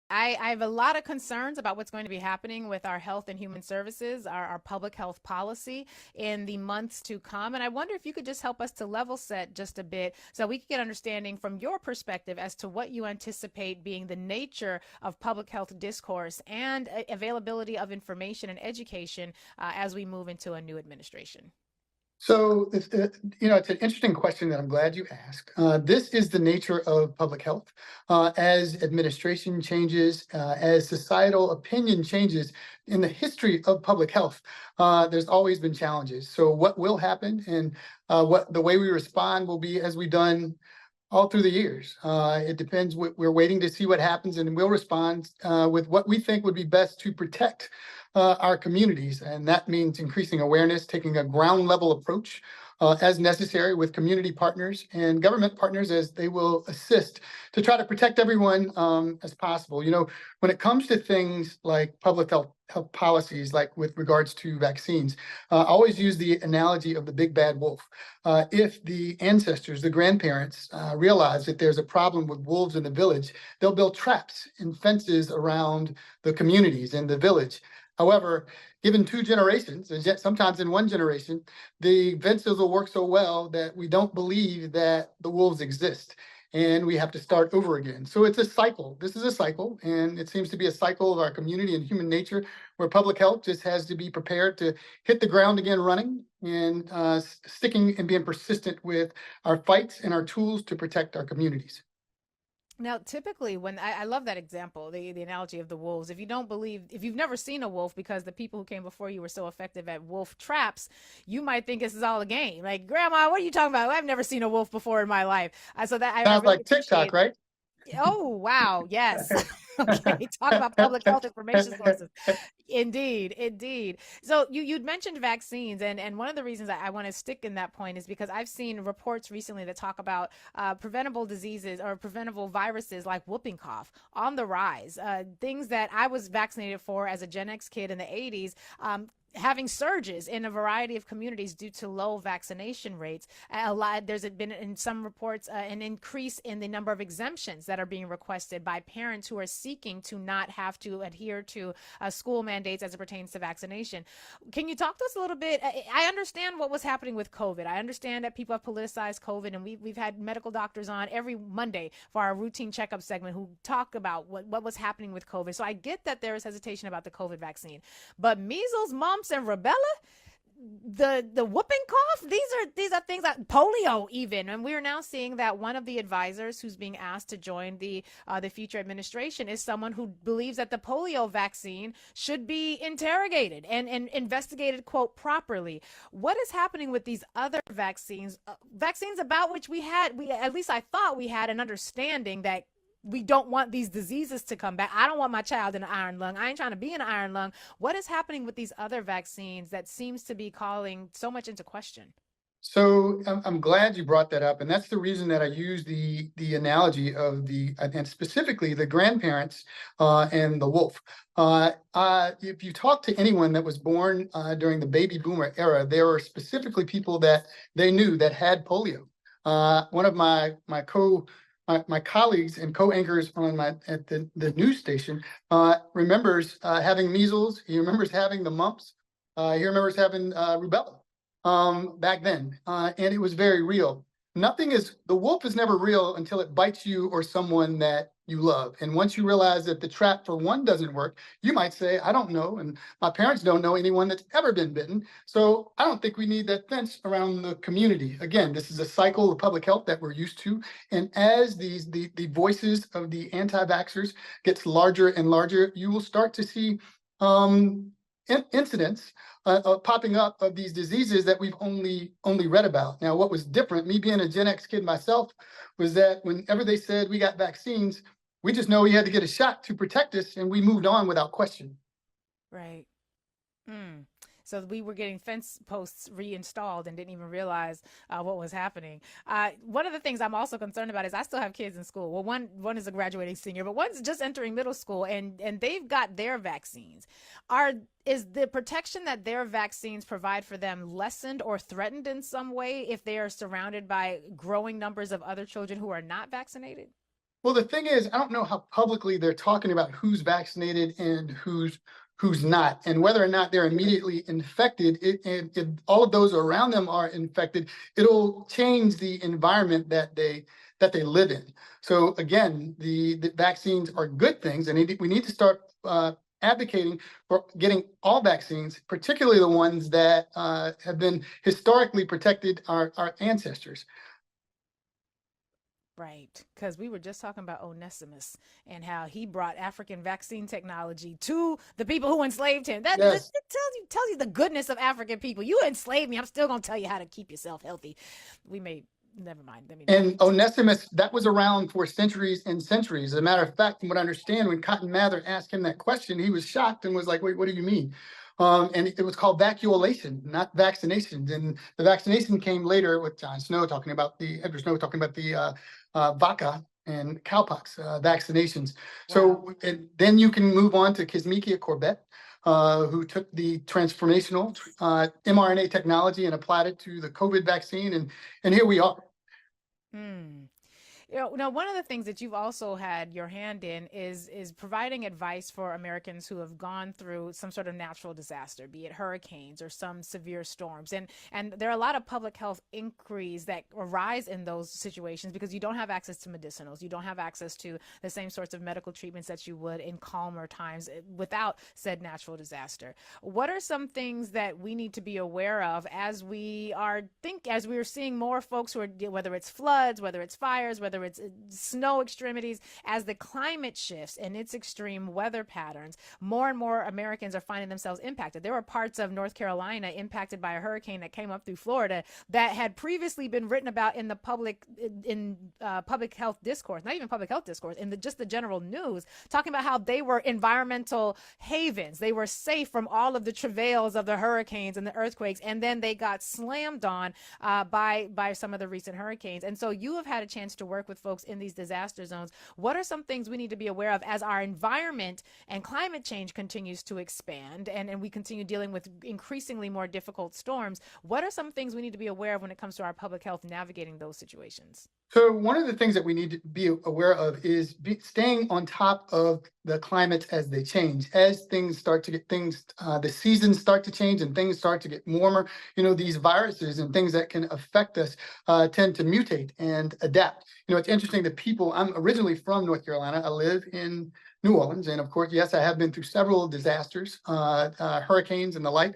I have a lot of concerns about what's going to be happening with our health and human services, our public health policy in the months to come. And I wonder if you could just help us to level set just a bit so we can get understanding from your perspective as to what you anticipate being the nature of public health discourse and availability of information and education as we move into a new administration. So, it's an interesting question that I'm glad you asked. This is the nature of public health. As administration changes, as societal opinion changes in the history of public health, there's always been challenges. So, what will happen and what the way we respond will be as we've done all through the years. It depends. We're waiting to see what happens, and we'll respond with what we think would be best to protect our communities. And that means increasing awareness, taking a ground level approach as necessary with community partners and government partners as they will assist to try to protect everyone as possible. When it comes to things like public health policies, like with regards to vaccines, I always use the analogy of the big bad wolf. If the ancestors, the grandparents, realize that there's a problem with wolves in the village, they'll build traps and fences around the communities and the village. However, given two generations, and yet sometimes in one generation, the fences will work so well that we don't believe that the wolves exist. And we have to start over again. So it's a cycle. This is a cycle, and it seems to be a cycle of our community and human nature, where public health just has to be prepared to hit the ground again running and sticking and being persistent with our fights and our tools to protect our communities. Now, typically, when I love that example, the analogy of the wolves. If you don't believe, if you've never seen a wolf because the people who came before you were so effective at wolf traps, you might think this is all a game. Like, Grandma, what are you talking about? I've never seen a wolf before in my life. So that I Sounds really like TikTok, appreciate. right? Oh, wow. Yes. Okay. Talk about public health information sources. Indeed, indeed. So you'd mentioned vaccines, and one of the reasons I want to stick in that point is because I've seen reports recently that talk about preventable diseases or preventable viruses like whooping cough on the rise. Things that I was vaccinated for as a Gen X kid in the 80s. Having surges in a variety of communities due to low vaccination rates. There's been in some reports an increase in the number of exemptions that are being requested by parents who are seeking to not have to adhere to school mandates as it pertains to vaccination. Can you talk to us a little bit? I understand what was happening with COVID. I understand that people have politicized COVID, and we've had medical doctors on every Monday for our routine checkup segment who talk about what was happening with COVID. So I get that there is hesitation about the COVID vaccine, but measles, mumps, and rubella, the whooping cough, these are things like polio even, and we're now seeing that one of the advisors who's being asked to join the future administration is someone who believes that the polio vaccine should be interrogated and investigated, quote, properly. What is happening with these other vaccines about which we at least I thought we had an understanding that we don't want these diseases to come back. I don't want my child in an iron lung. I ain't trying to be an iron lung. What is happening with these other vaccines that seems to be calling so much into question? So I'm glad you brought that up, and that's the reason that I use the analogy of and specifically the grandparents and the wolf. If you talk to anyone that was born during the baby boomer era, there were specifically people that they knew that had polio. One of my colleagues and co-anchors at the news station remembers having measles. He remembers having the mumps. He remembers having rubella back then, and it was very real. The wolf is never real until it bites you or someone that you love. And once you realize that the trap for one doesn't work, you might say, I don't know, and my parents don't know anyone that's ever been bitten. So I don't think we need that fence around the community. Again, this is a cycle of public health that we're used to. And as the voices of the anti-vaxxers gets larger and larger, you will start to see incidents popping up of these diseases that we've only read about. Now, what was different, me being a Gen X kid myself, was that whenever they said we got vaccines, we just know we had to get a shot to protect us, and we moved on without question. Right. Mm. So we were getting fence posts reinstalled and didn't even realize what was happening. One of the things I'm also concerned about is I still have kids in school. Well, one is a graduating senior, but one's just entering middle school, and they've got their vaccines. Are Is the protection that their vaccines provide for them lessened or threatened in some way if they are surrounded by growing numbers of other children who are not vaccinated? Well, the thing is, I don't know how publicly they're talking about who's vaccinated and who's not, and whether or not they're immediately infected. If all of those around them are infected, it'll change the environment that they live in. So again, the vaccines are good things, and we need to start advocating for getting all vaccines, particularly the ones that have been historically protected our ancestors. Right, because we were just talking about Onesimus and how he brought African vaccine technology to the people who enslaved him. That Yes. tells you the goodness of African people. You enslaved me, I'm still gonna tell you how to keep yourself healthy. We may Never mind. Let me not. And Onesimus, that was around for centuries and centuries. As a matter of fact, from what I understand, when Cotton Mather asked him that question, he was shocked and was like, wait, what do you mean? And it was called vacuolation, not vaccinations. And the vaccination came later with Edward Snow talking about the vacca and cowpox vaccinations. Wow. So and then you can move on to Kizzmekia Corbett, who took the transformational mRNA technology and applied it to the COVID vaccine. And here we are. Hmm. Now, one of the things that you've also had your hand in is providing advice for Americans who have gone through some sort of natural disaster, be it hurricanes or some severe storms. And there are a lot of public health inquiries that arise in those situations because you don't have access to medicinals. You don't have access to the same sorts of medical treatments that you would in calmer times without said natural disaster. What are some things that we need to be aware of as we're seeing more folks who are, whether it's floods, whether it's fires, whether it's snow extremities, as the climate shifts and its extreme weather patterns, more and more Americans are finding themselves impacted. There were parts of North Carolina impacted by a hurricane that came up through Florida that had previously been written about in the public health discourse, not even public health discourse, in just the general news, talking about how they were environmental havens. They were safe from all of the travails of the hurricanes and the earthquakes, and then they got slammed on by some of the recent hurricanes. And so you have had a chance to work with folks in these disaster zones. What are some things we need to be aware of as our environment and climate change continues to expand and we continue dealing with increasingly more difficult storms? What are some things we need to be aware of when it comes to our public health navigating those situations? So one of the things that we need to be aware of is staying on top of the climates as they change. As things start to get the seasons start to change and things start to get warmer, these viruses and things that can affect us tend to mutate and adapt. It's interesting that I'm originally from North Carolina. I live in New Orleans. And of course, yes, I have been through several disasters, hurricanes and the like.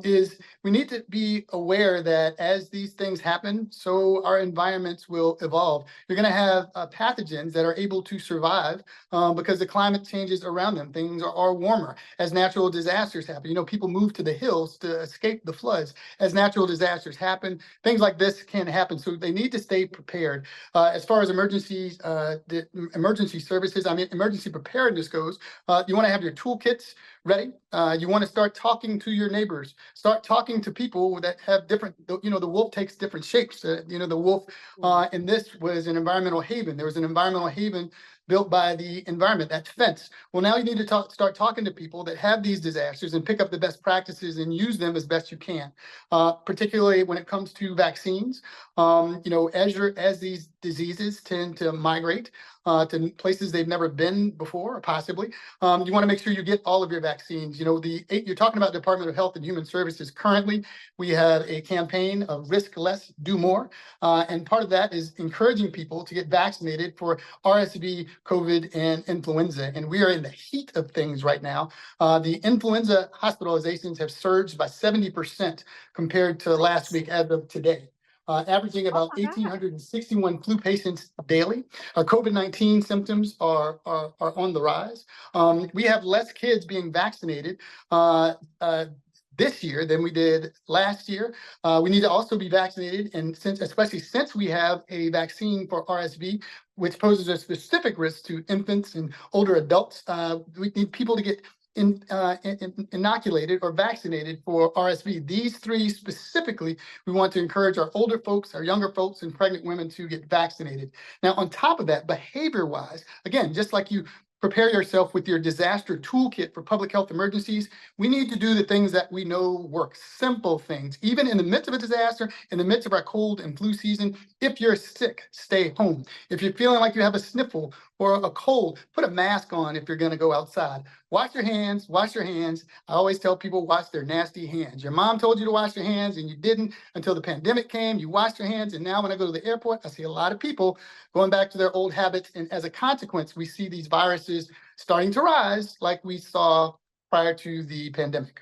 Is we need to be aware that as these things happen, so our environments will evolve. You're going to have pathogens that are able to survive because the climate changes around them. Things are warmer. As natural disasters happen, people move to the hills to escape the floods. As natural disasters happen, things like this can happen. So they need to stay prepared. As far as emergencies, the emergency services, emergency preparedness goes, you want to have your toolkits ready. You want to start talking to your neighbors, start talking to people that have different, the wolf takes different shapes. The wolf in this was an environmental haven. There was an environmental haven built by the environment, that fence. Well, now you need to start talking to people that have these disasters and pick up the best practices and use them as best you can, particularly when it comes to vaccines. As these diseases tend to migrate to places they've never been before, possibly, you want to make sure you get all of your vaccines. You're talking about Department of Health and Human Services. Currently, we have a campaign of risk less, do more. And part of that is encouraging people to get vaccinated for RSV, COVID, and influenza. And we are in the heat of things right now. The influenza hospitalizations have surged by 70% compared to last week as of today. Averaging about 1,861 flu patients daily. COVID-19 symptoms are on the rise. We have less kids being vaccinated this year than we did last year. We need to also be vaccinated, and especially since we have a vaccine for RSV, which poses a specific risk to infants and older adults, we need people to get inoculated or vaccinated for RSV. These three specifically, we want to encourage our older folks, our younger folks, and pregnant women to get vaccinated. Now, on top of that, behavior-wise, again, just like you prepare yourself with your disaster toolkit for public health emergencies. We need to do the things that we know work, simple things. Even in the midst of a disaster, in the midst of our cold and flu season, if you're sick, stay home. If you're feeling like you have a sniffle or a cold, put a mask on if you're going to go outside. Wash your hands, wash your hands. I always tell people, wash their nasty hands. Your mom told you to wash your hands and you didn't until the pandemic came. You washed your hands, and now when I go to the airport, I see a lot of people going back to their old habits. And as a consequence, we see these viruses starting to rise like we saw prior to the pandemic.